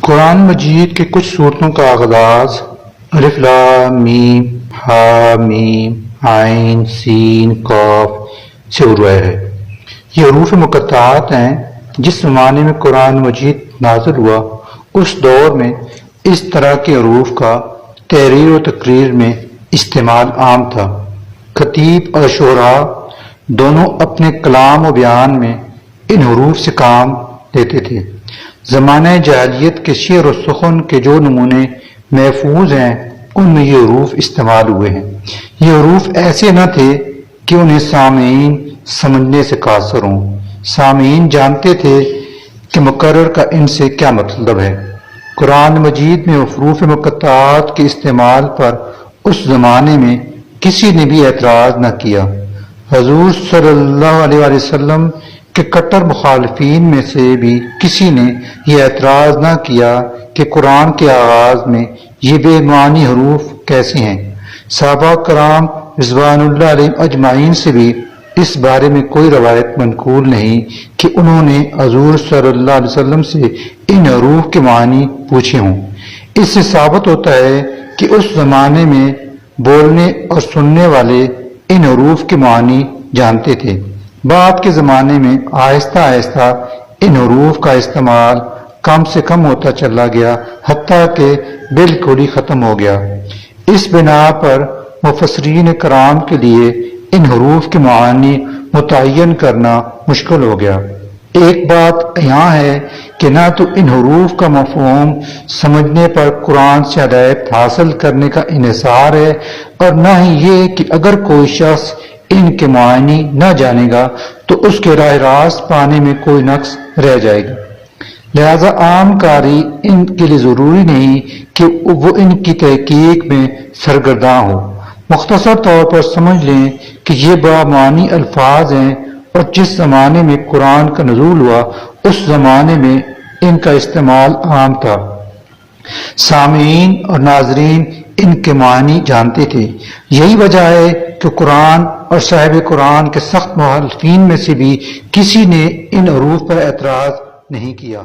قرآن مجید کے کچھ صورتوں کا آغاز الف لام میم ہا میم عین سین قاف سے ہوا ہے۔ یہ حروف مقطعات ہیں۔ جس زمانے میں قرآن مجید نازل ہوا اس دور میں اس طرح کے حروف کا تحریر و تقریر میں استعمال عام تھا۔ خطیب اور شعراء دونوں اپنے کلام و بیان میں ان حروف سے کام لیتے تھے۔ زمانہ جاہلیت کے شعر و سخن کے جو نمونے محفوظ ہیں ان میں یہ حروف استعمال ہوئے ہیں۔ یہ حروف ایسے نہ تھے کہ انہیں سامعین سمجھنے سے قاصر ہوں۔ سامعین جانتے تھے کہ مقرر کا ان سے کیا مطلب ہے۔ قرآن مجید میں حروف مقطعات کے استعمال پر اس زمانے میں کسی نے بھی اعتراض نہ کیا۔ حضور صلی اللہ علیہ وسلم کے کٹر مخالفین میں سے بھی کسی نے یہ اعتراض نہ کیا کہ قرآن کے آغاز میں یہ بے معنی حروف کیسے ہیں۔ صحابہ کرام رضوان اللہ علیہم اجمعین سے بھی اس بارے میں کوئی روایت منقول نہیں کہ انہوں نے حضور صلی اللہ علیہ وسلم سے ان حروف کے معنی پوچھے ہوں۔ اس سے ثابت ہوتا ہے کہ اس زمانے میں بولنے اور سننے والے ان حروف کے معنی جانتے تھے۔ بعد کے زمانے میں آہستہ آہستہ ان حروف کا استعمال کم سے کم ہوتا چلا گیا، حتیٰ کہ بالکل ہی ختم ہو گیا۔ اس بنا پر مفسرین کرام کے لیے ان حروف کے معانی متعین کرنا مشکل ہو گیا۔ ایک بات یہاں ہے کہ نہ تو ان حروف کا مفہوم سمجھنے پر قرآن سے ہدایت حاصل کرنے کا انحصار ہے، اور نہ ہی یہ کہ اگر کوئی شخص ان کے معنی نہ جانے گا تو اس کے راہ راست پانے میں کوئی نقص رہ جائے گا۔ لہذا عام قاری ان کے لیے ضروری نہیں کہ وہ ان کی تحقیق میں سرگرداں ہو۔ مختصر طور پر سمجھ لیں کہ یہ بامعنی الفاظ ہیں، اور جس زمانے میں قرآن کا نزول ہوا اس زمانے میں ان کا استعمال عام تھا۔ سامعین اور ناظرین ان کے معنی جانتے تھے۔ یہی وجہ ہے کہ قرآن اور صاحب قرآن کے سخت مخالفین میں سے بھی کسی نے ان حروف پر اعتراض نہیں کیا۔